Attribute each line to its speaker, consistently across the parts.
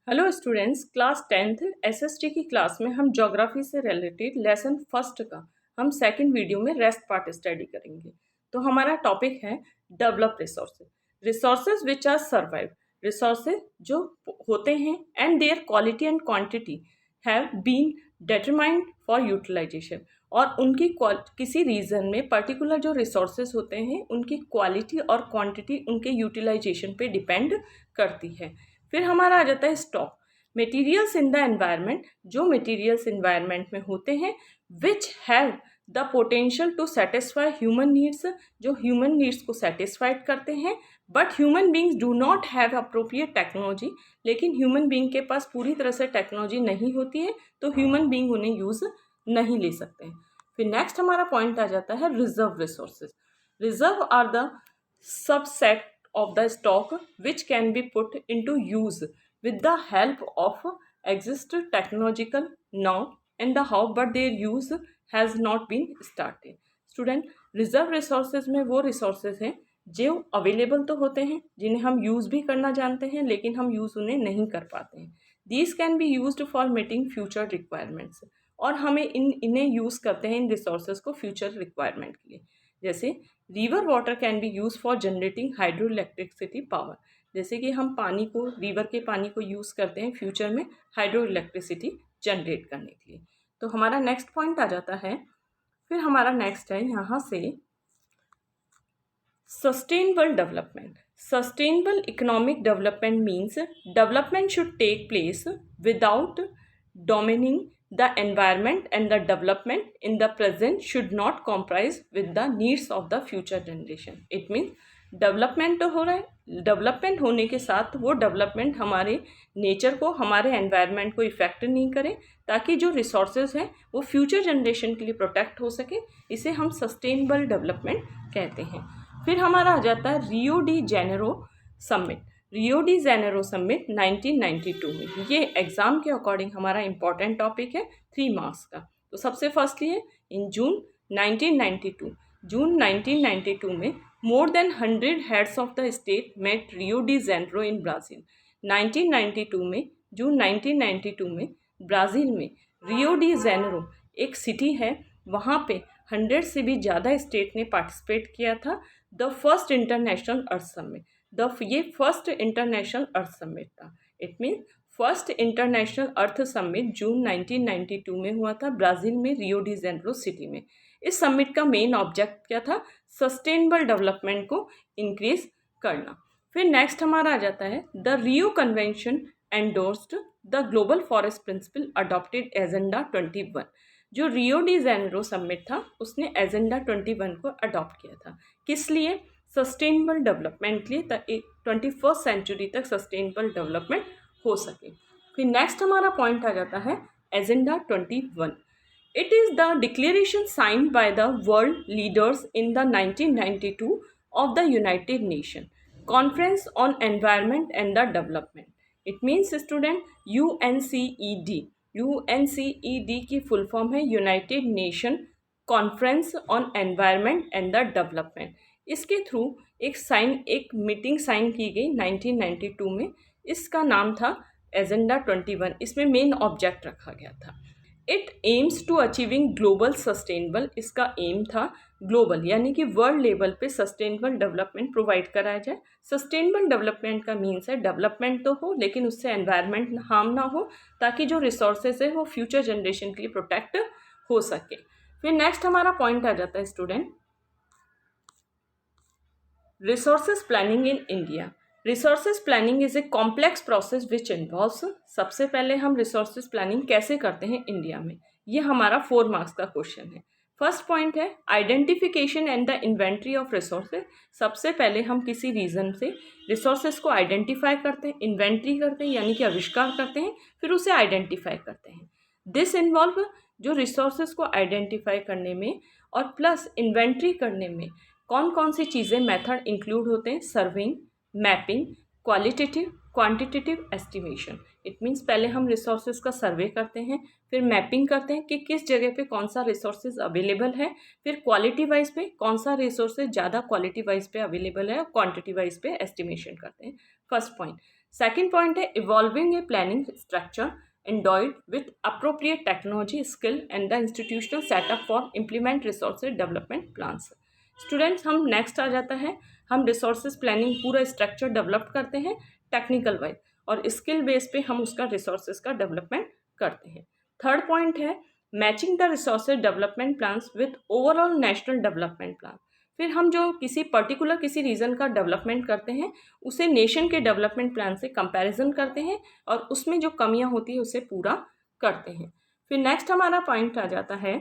Speaker 1: Hello students, class 10th SST की class में हम ज्योग्राफी से रिलेटेड लेसन फर्स्ट का हम सेकंड वीडियो में रेस्ट पार्ट स्टडी करेंगे। तो हमारा टॉपिक है develop resources. Resources which are survive, resources जो होते हैं and their quality and quantity have been determined for utilization. और उनकी किसी रीजन में पर्टिकुलर जो रिसोर्सेज होते हैं उनकी क्वालिटी और क्वांटिटी उनके यूटिलाइजेशन पे डिपेंड करती है। फिर हमारा आ जाता है stock, materials in the environment, जो मटेरियल्स एनवायरनमेंट में होते हैं which have the potential to satisfy human needs, जो ह्यूमन नीड्स को सेटिस्फाइड करते हैं। But human beings do not have appropriate technology, लेकिन ह्यूमन बींग के पास पूरी तरह से टेक्नोलॉजी नहीं होती है तो ह्यूमन बींग उन्हें यूज़ नहीं ले सकते हैं। फिर नेक्स्ट हमारा पॉइंट आ जाता है reserve resources. Reserve are the subset of the stock which can be put into use with the help of existing technological now and the how, but their use has not been started. Student, reserve resources में वो resources हैं जो available तो होते हैं, जिन्हें हम use भी करना जानते हैं लेकिन हम यूज़ उन्हें नहीं कर पाते हैं। These can be used for meeting future requirements, और हमें इन्हें यूज़ करते हैं इन रिसोर्सेज को फ्यूचर रिक्वायरमेंट के लिए। जैसे river water can be use for generating hydro electricity power, जैसे कि हम पानी को, रिवर के पानी को यूज़ करते हैं फ्यूचर में हाइड्रो इलेक्ट्रिसिटी जनरेट करने के लिए। तो हमारा नेक्स्ट पॉइंट आ जाता है, फिर हमारा नेक्स्ट है यहाँ से sustainable development. Sustainable economic development means development should take place without dominating the environment, and the development in the present should not compromise with the needs of the future generation. It means development तो हो रहा है, development होने के साथ वो development हमारे nature को, हमारे एनवायरनमेंट को इफेक्ट नहीं करे, ताकि जो रिसोर्सेज हैं वो फ्यूचर जनरेशन के लिए प्रोटेक्ट हो सके। इसे हम सस्टेनेबल डेवलपमेंट कहते हैं। फिर हमारा आ जाता है रियो डी जेनेरो समिट। रियो डी जेनेरो समिट 1992 में, ये एग्ज़ाम के अकॉर्डिंग हमारा इंपॉर्टेंट टॉपिक है 3 मार्क्स का। तो सबसे फर्स्टली है इन जून 1992, जून 1992 में more than 100 heads of the state met Rio de Janeiro in Brazil. 1992 में, जून 1992 में ब्राज़ील में रियो डी जेनेरो एक सिटी है, वहाँ पे 100 से भी ज़्यादा स्टेट ने पार्टिसिपेट किया था। The first international earth summit, ये फर्स्ट इंटरनेशनल अर्थ समिट था। It mean first international earth summit June 1992 में हुआ था ब्राज़ील में, रियो डी जेनेरो सिटी में। इस समिट का मेन ऑब्जेक्ट क्या था? सस्टेनेबल डेवलपमेंट को इंक्रीज करना। फिर नेक्स्ट हमारा आ जाता है the Rio convention endorsed the global forest principle adopted agenda 21। जो रियो डी जेनेरो समिट था उसने एजेंडा 21 को अडॉप्ट किया था। किस लिए? सस्टेनेबल डेवलपमेंट के लिए, ताकि 21st सेंचुरी तक सस्टेनेबल डेवलपमेंट हो सके। फिर नेक्स्ट हमारा पॉइंट आ जाता है agenda 21। It is the declaration signed by the world leaders in the 1992 of the United nation conference on environment and the development. It means student UNCED। UNCED की full form है United nation conference on environment and the development. इसके through एक meeting sign की गई 1992 में। इसका नाम था एजेंडा 21। इसमें मेन ऑब्जेक्ट रखा गया था it aims to achieving global sustainable. इसका एम था ग्लोबल यानी कि वर्ल्ड लेवल पे सस्टेनेबल डेवलपमेंट प्रोवाइड कराया जाए। सस्टेनेबल डेवलपमेंट का मीन्स है डेवलपमेंट तो हो लेकिन उससे एनवायरनमेंट हार्म ना हो, ताकि जो रिसोर्सेज है वो फ्यूचर जनरेशन के लिए प्रोटेक्ट हो सके। फिर नेक्स्ट हमारा पॉइंट आ जाता है student resources planning in India. Resources planning is a complex process which involves. सबसे पहले हम रिसोर्सेज प्लानिंग कैसे करते हैं इंडिया में, ये हमारा 4 मार्क्स का क्वेश्चन है। फर्स्ट पॉइंट है identification and the inventory of resources. सबसे पहले हम किसी रीजन से रिसोर्सेज को आइडेंटिफाई करते हैं, इन्वेंट्री करते हैं यानी कि आविष्कार करते हैं, फिर उसे आइडेंटिफाई करते हैं। दिस इन्वॉल्व जो रिसोर्सेज को आइडेंटिफाई करने में और प्लस इन्वेंट्री करने में कौन कौन सी चीज़ें मेथड इंक्लूड होते हैं? Serving, mapping, qualitative, quantitative estimation. It means पहले हम रिसोर्सेज का सर्वे करते हैं, फिर मैपिंग करते हैं कि किस जगह पे कौन सा रिसोर्सेज अवेलेबल है, फिर क्वालिटी वाइज पे कौन सा रिसोर्सेज ज़्यादा क्वालिटी वाइज पे अवेलेबल है, और क्वांटिटी वाइज पे एस्टिमेशन करते हैं। First point. सेकेंड पॉइंट है evolving a planning structure endowed with appropriate technology, skill and the institutional setup for implement resources development plans. Students हम नेक्स्ट आ जाता है, हम रिसोर्सेज प्लानिंग पूरा स्ट्रक्चर डेवलप करते हैं टेक्निकल वाइज और स्किल बेस पे हम उसका रिसोर्सेज का डेवलपमेंट करते हैं. थर्ड पॉइंट है matching the resources development plans with overall national development plan. फिर हम जो किसी पर्टिकुलर किसी रीजन का डेवलपमेंट करते हैं उसे नेशन के डेवलपमेंट प्लान से कंपैरिजन करते हैं और उसमें जो कमियां होती है उसे पूरा करते हैं. फिर नेक्स्ट हमारा पॉइंट आ जाता है,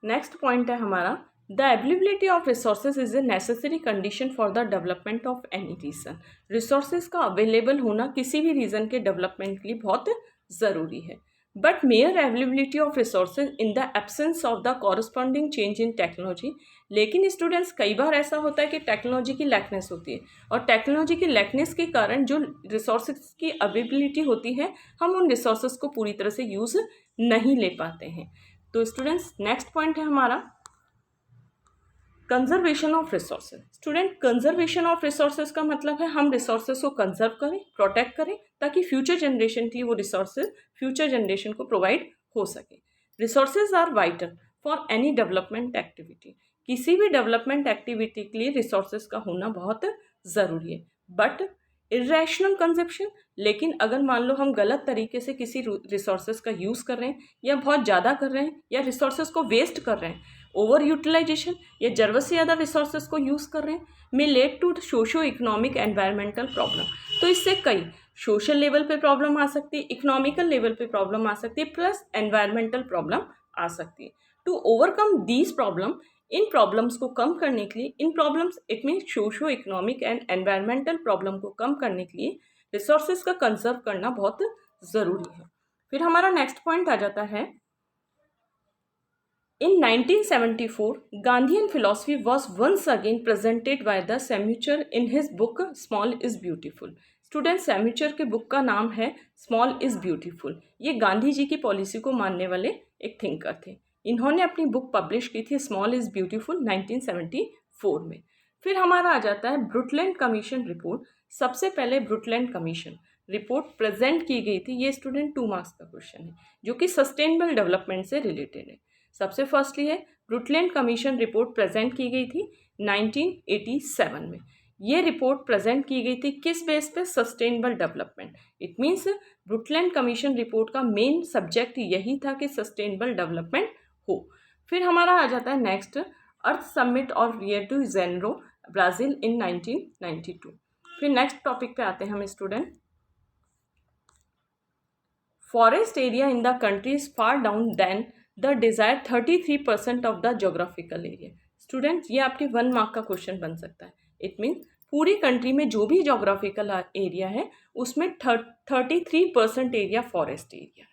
Speaker 1: नेक्स्ट पॉइंट है हमारा the availability of resources is a necessary condition for the development of any region. Resources का अवेलेबल होना किसी भी रीजन के डेवलपमेंट के लिए बहुत ज़रूरी है. But mayor availability of resources in the absence of the corresponding change in technology. लेकिन स्टूडेंट्स कई बार ऐसा होता है कि टेक्नोलॉजी की लैकनेस होती है और टेक्नोलॉजी की लैकनेस के कारण जो रिसोर्सेज की अवेलेबिलिटी होती है हम उन रिसोर्सेज को पूरी तरह से यूज़ नहीं ले पाते हैं. तो स्टूडेंट्स नेक्स्ट पॉइंट है हमारा conservation of resources. Student conservation of resources का मतलब है हम रिसोर्सेज को कंजर्व करें, प्रोटेक्ट करें ताकि फ्यूचर जनरेशन की वो रिसोर्सेज फ्यूचर जनरेशन को प्रोवाइड हो सके. Resources are vital for any development activity. किसी भी डेवलपमेंट एक्टिविटी के लिए रिसोर्सेज का होना बहुत ज़रूरी है. बट इरेशनल कंजप्शन, लेकिन अगर मान लो हम गलत तरीके से किसी रिसोर्सेज का यूज़ कर रहे हैं या बहुत ज़्यादा कर रहे हैं या रिसोर्सेज को वेस्ट कर रहे हैं, ओवर यूटिलाइजेशन या ज़रूरत से ज़्यादा रिसोर्सेज को यूज़ कर रहे हैं, may lead to socio economic environmental problem. तो इससे कई सोशल लेवल पे प्रॉब्लम आ सकती है, इकोनॉमिकल लेवल पे प्रॉब्लम आ सकती है, प्लस एनवायरमेंटल प्रॉब्लम आ सकती है. टू ओवरकम दीज प्रॉब्लम, इन प्रॉब्लम्स को कम करने के लिए, इन problems it mean socio economic and environmental problem को कम करने के लिए रिसोर्सेज का कंजर्व करना बहुत ज़रूरी है. फिर हमारा नेक्स्ट पॉइंट आ जाता है in 1974 Gandhian philosophy was once again presented by the Samucher in his book Small is Beautiful. Student Schumacher के बुक का नाम है स्मॉल इज़ ब्यूटीफुल. ये गांधी जी की पॉलिसी को मानने वाले एक थिंकर थे. इन्होंने अपनी बुक पब्लिश की थी स्मॉल इज़ ब्यूटीफुल 1974 में. फिर हमारा आ जाता है ब्रुटलैंड कमीशन रिपोर्ट. सबसे पहले ब्रुटलैंड कमीशन रिपोर्ट प्रेजेंट की गई थी. ये स्टूडेंट 2 मार्क्स का क्वेश्चन है जो कि सस्टेनेबल डेवलपमेंट से रिलेटेड है. सबसे फर्स्टली है ब्रुटलैंड कमीशन रिपोर्ट प्रेजेंट की गई थी 1987 में. ये रिपोर्ट प्रेजेंट की गई थी किस बेस पे? Sustainable development. It means Brundtland commission report का मेन सब्जेक्ट यही था कि सस्टेनेबल डेवलपमेंट हो. फिर हमारा आ जाता है नेक्स्ट अर्थ समिट और Rio de Janeiro Brazil in 1992. फिर नेक्स्ट टॉपिक पे आते हैं हम student. Forest area in the country is far down than the desire 33% of the geographical area. Students ये आपके 1 मार्क का क्वेश्चन बन सकता है. इट मीन्स पूरी कंट्री में जो भी जोग्राफिकल एरिया है उसमें 33% एरिया फॉरेस्ट एरिया है.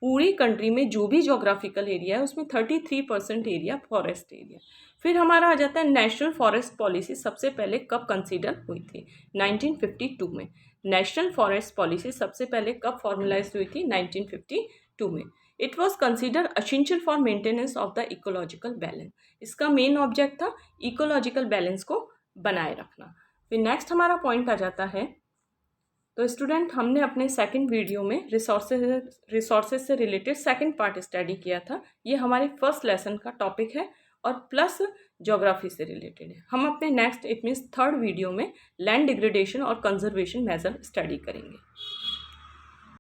Speaker 1: पूरी कंट्री में जो भी जोग्राफिकल एरिया है उसमें 33% एरिया फॉरेस्ट एरिया. फिर हमारा आ जाता है नेशनल फॉरेस्ट पॉलिसी सबसे पहले कब कंसीडर हुई थी? 1952 में. नेशनल फॉरेस्ट पॉलिसी सबसे पहले कब फॉर्मुलाइज हुई थी? 1952 में. It was consider essential for maintenance of the ecological balance. इसका मेन ऑब्जेक्ट था इकोलॉजिकल बैलेंस को बनाए रखना. फिर नेक्स्ट हमारा पॉइंट आ जाता है. तो स्टूडेंट हमने अपने सेकंड वीडियो में रिसोर्सेज से रिलेटेड सेकंड पार्ट स्टडी किया था. ये हमारे फर्स्ट लेसन का टॉपिक है और प्लस ज्योग्राफी से रिलेटेड है. हम अपने next it means third video में लैंड डिग्रेडेशन और कंजर्वेशन मेजर स्टडी करेंगे.